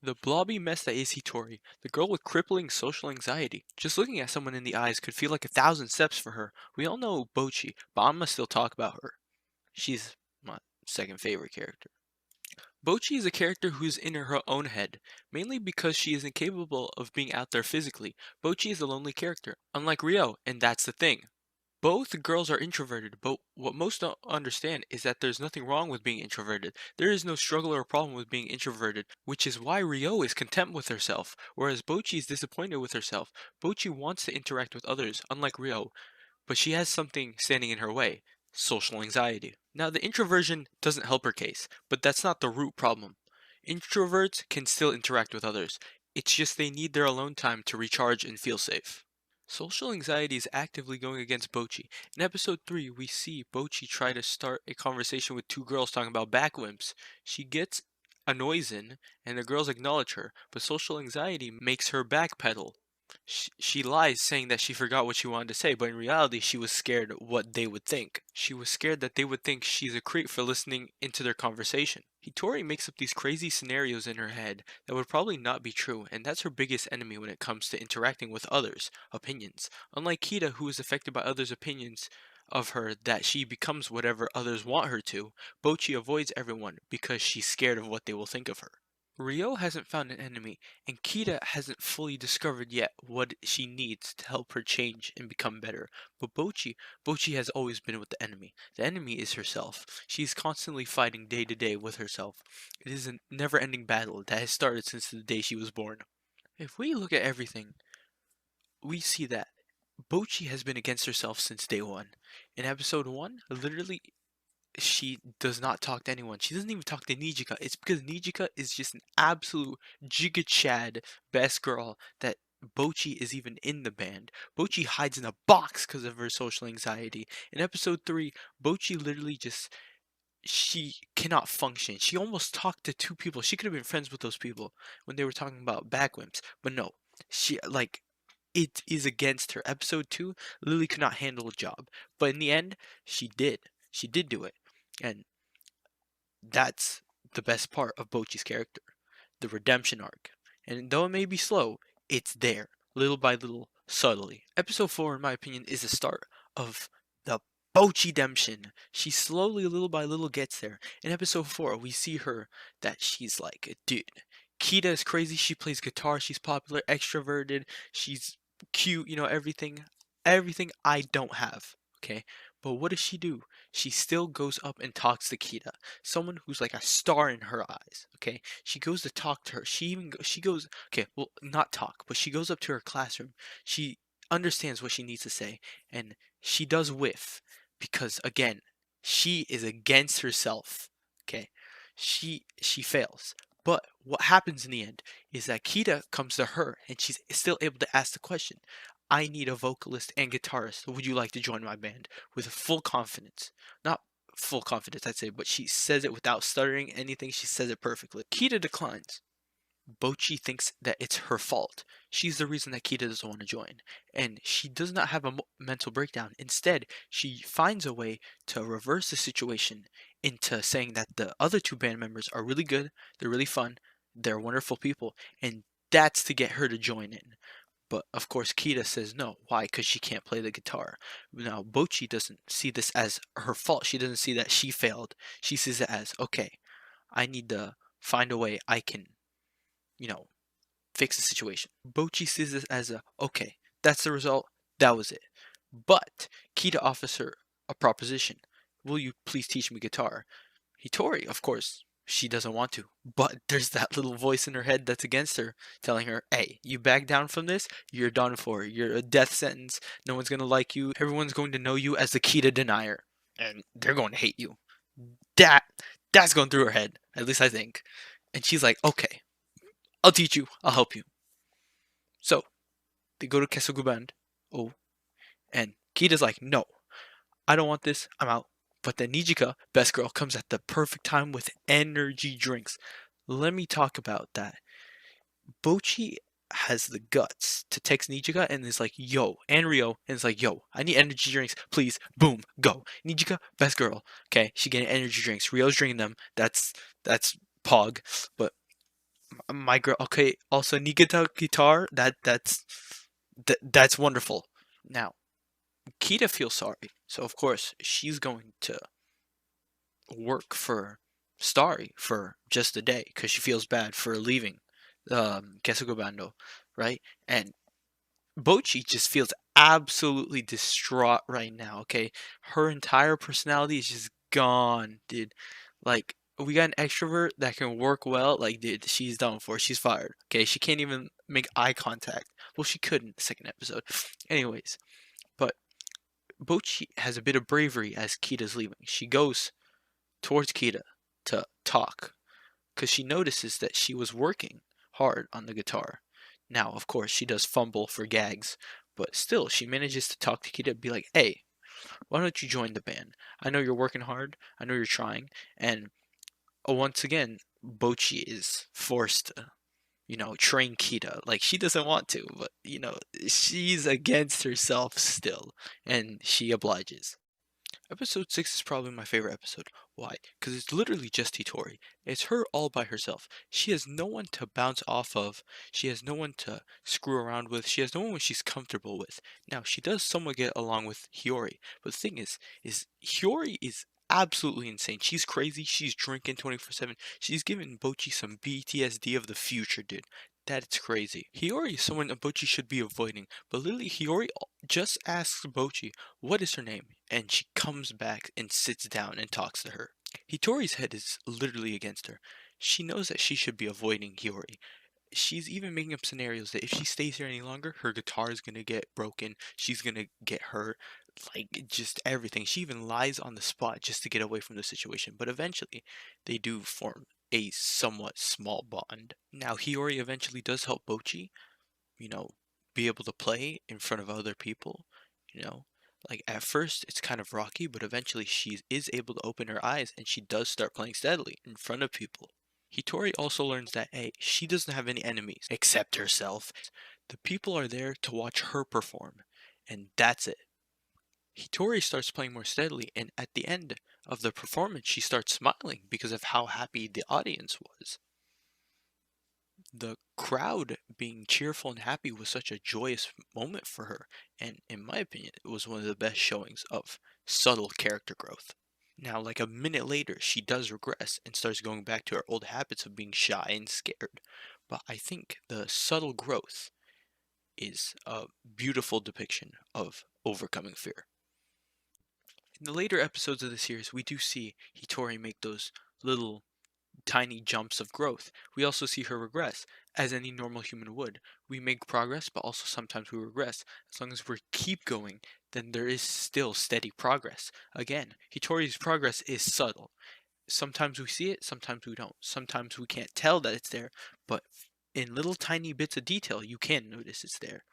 The blobby mess that is Hitori, the girl with crippling social anxiety. Just looking at someone in the eyes could feel like 1,000 steps for her. We all know Bocchi, but I'ma still talk about her. She's my second favorite character. Bocchi is a character who's in her own head, mainly because she is incapable of being out there physically. Bocchi is a lonely character, unlike Ryo, and that's the thing. Both girls are introverted, but what most don't understand is that there's nothing wrong with being introverted. There is no struggle or problem with being introverted, which is why Ryo is content with herself, whereas Bocchi is disappointed with herself. Bocchi wants to interact with others, unlike Ryo, but she has something standing in her way: social anxiety. Now, the introversion doesn't help her case, but that's not the root problem. Introverts can still interact with others. It's just they need their alone time to recharge and feel safe. Social anxiety is actively going against Bocchi. In episode 3, we see Bocchi try to start a conversation with two girls talking about backlimbs. She gets a noise in, and the girls acknowledge her, but social anxiety makes her backpedal. She lies saying that she forgot what she wanted to say, but in reality she was scared what they would think. She was scared that they would think she's a creep for listening into their conversation. Hitori makes up these crazy scenarios in her head that would probably not be true, and that's her biggest enemy when it comes to interacting with others' opinions. Unlike Kita, who is affected by others' opinions of her that she becomes whatever others want her to, Bocchi avoids everyone because she's scared of what they will think of her. Ryo hasn't found an enemy, and Kita hasn't fully discovered yet what she needs to help her change and become better. But Bocchi has always been with the enemy. The enemy is herself. She is constantly fighting day to day with herself. It is a never-ending battle that has started since the day she was born. If we look at everything, we see that Bocchi has been against herself since day one. In episode 1, literally she does not talk to anyone. She doesn't even talk to Nijika. It's because Nijika is just an absolute giga chad best girl that Bocchi is even in the band. Bocchi hides in a box because of her social anxiety. In episode 3, Bocchi literally just she cannot function. She almost talked to two people. She could have been friends with those people when they were talking about backwimps. But no. She like it is against her. Episode 2, Lily could not handle a job. But in the end, she did. She did do it. And that's the best part of Bocchi's character, the redemption arc. And though it may be slow, it's there, little by little, subtly. Episode 4, in my opinion, is the start of the Bocchi redemption. She slowly, little by little, gets there. In episode 4, we see her that she's like, dude, Kita is crazy. She plays guitar. She's popular, extroverted. She's cute. Everything I don't have. Okay, but what does she do? She still goes up and talks to Kita, someone who's like a star in her eyes. Okay, she goes to talk to her. She goes. Okay, well, not talk, but she goes up to her classroom. She understands what she needs to say, and she does whiff because again, she is against herself. Okay, she fails. But what happens in the end is that Kita comes to her and she's still able to ask the question. I need a vocalist and guitarist. Would you like to join my band? With full confidence. Not full confidence, I'd say, but she says it without stuttering anything. She says it perfectly. Kita declines. Bocchi thinks that it's her fault. She's the reason that Kita doesn't want to join. And she does not have a mental breakdown. Instead, she finds a way to reverse the situation into saying that the other two band members are really good, they're really fun, they're wonderful people, and that's to get her to join in. But of course, Kita says no. Why? Because she can't play the guitar. Now, Bocchi doesn't see this as her fault. She doesn't see that she failed. She sees it as, okay, I need to find a way I can, you know, fix the situation. Bocchi sees this as a, okay, that's the result. That was it. But Kita offers her a proposition. Will you please teach me guitar? Hitori, of course, she doesn't want to. But there's that little voice in her head that's against her, telling her, hey, you back down from this, you're done for. You're a death sentence. No one's going to like you. Everyone's going to know you as the Kita denier. And they're going to hate you. That, that's going through her head, at least I think. And she's like, okay, I'll teach you. I'll help you. So, they go to Kesogu Oh, and Kita's like, no, I don't want this. I'm out. But then Nijika, best girl, comes at the perfect time with energy drinks. Let me talk about that. Bocchi has the guts to text Nijika and is like, yo, and Rio, and is like, yo, I need energy drinks, please, boom, go. Nijika, best girl, okay, she getting energy drinks. Rio's drinking them, that's Pog, but My girl. Okay. Also, Nigata guitar. That's wonderful. Now, Kita feels sorry, so of course she's going to work for Starry for just a day because she feels bad for leaving Kesugo Bando, right? And Bocchi just feels absolutely distraught right now, okay? Her entire personality is just gone, dude. Like, we got an extrovert that can work well. Like, dude, she's done for. She's fired. Okay, she can't even make eye contact. Well, she could in the second episode. Anyways, but Bocchi has a bit of bravery as Kita's leaving. She goes towards Kita to talk because she notices that she was working hard on the guitar. Now, of course, she does fumble for gags, but still, she manages to talk to Kita and be like, hey, why don't you join the band? I know you're working hard, I know you're trying, and once again, Bocchi is forced to, train Kita. Like, she doesn't want to, but, she's against herself still, and she obliges. Episode 6 is probably my favorite episode. Why? Because it's literally just Hitori. It's her all by herself. She has no one to bounce off of. She has no one to screw around with. She has no one she's comfortable with. Now, she does somewhat get along with Hiyori. But the thing is Hiyori is absolutely insane. She's crazy. She's drinking 24/7. She's giving Bocchi some PTSD of the future, dude. That's crazy. Hiyori is someone Bocchi should be avoiding. But literally, Hiyori just asks Bocchi, what is her name? And she comes back and sits down and talks to her. Hitori's head is literally against her. She knows that she should be avoiding Hiyori. She's even making up scenarios that if she stays here any longer, her guitar is gonna get broken, she's gonna get hurt, like just everything. She even lies on the spot just to get away from the situation. But eventually, they do form a somewhat small bond. Now, Hiyori eventually does help Bocchi, you know, be able to play in front of other people, you know. Like at first it's kind of rocky, but eventually she is able to open her eyes and she does start playing steadily in front of people. Hitori also learns that hey, she doesn't have any enemies except herself. The people are there to watch her perform, and that's it. Hitori starts playing more steadily, and at the end of the performance, she starts smiling because of how happy the audience was. The crowd being cheerful and happy was such a joyous moment for her, and in my opinion, it was one of the best showings of subtle character growth. Now, like a minute later, she does regress and starts going back to her old habits of being shy and scared. But I think the subtle growth is a beautiful depiction of overcoming fear. In the later episodes of the series, we do see Hitori make those little tiny jumps of growth. We also see her regress, as any normal human would. We make progress, but also sometimes we regress. As long as we keep going, then there is still steady progress. Again, Hitori's progress is subtle. Sometimes we see it, sometimes we don't. Sometimes we can't tell that it's there, but in little tiny bits of detail, you can notice it's there.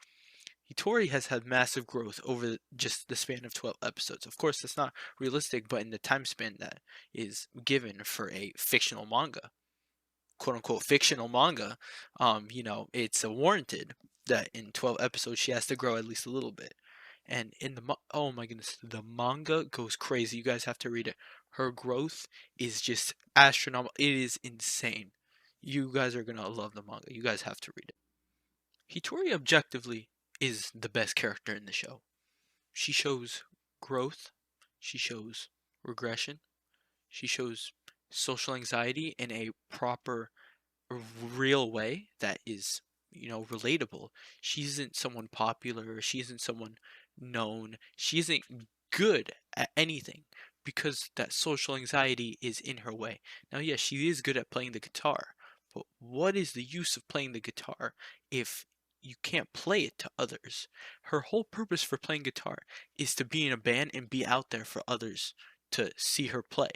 Hitori has had massive growth over just the span of 12 episodes. Of course, that's not realistic, but in the time span that is given for a fictional manga, quote unquote fictional manga, it's warranted that in 12 episodes she has to grow at least a little bit. And in the oh my goodness, the manga goes crazy. You guys have to read it. Her growth is just astronomical. It is insane. You guys are gonna love the manga. You guys have to read it. Hitori objectively is the best character in the show. She shows growth, she shows regression, she shows social anxiety in a proper real way that is, relatable. She isn't someone popular, she isn't someone known, she isn't good at anything because that social anxiety is in her way. Now, yes, she is good at playing the guitar, but what is the use of playing the guitar if you can't play it to others? Her whole purpose for playing guitar is to be in a band and be out there for others to see her play.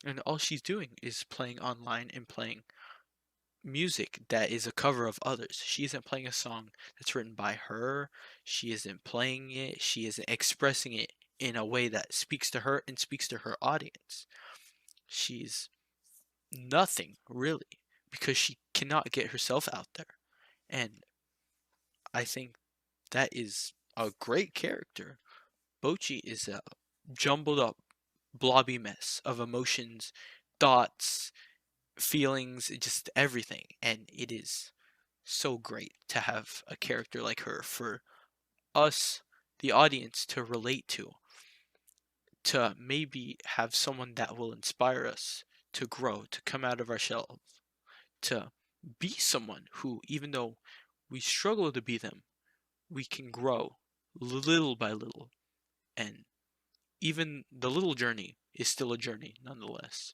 And all she's doing is playing online and playing music that is a cover of others. She isn't playing a song that's written by her. She isn't playing it. She isn't expressing it in a way that speaks to her and speaks to her audience. She's nothing really because she cannot get herself out there. And I think that is a great character. Bocchi is a jumbled up blobby mess of emotions, thoughts, feelings, just everything. And it is so great to have a character like her for us, the audience, to relate to maybe have someone that will inspire us to grow, to come out of our shell, to be someone who, even though we struggle to be them, we can grow little by little. And even the little journey is still a journey nonetheless.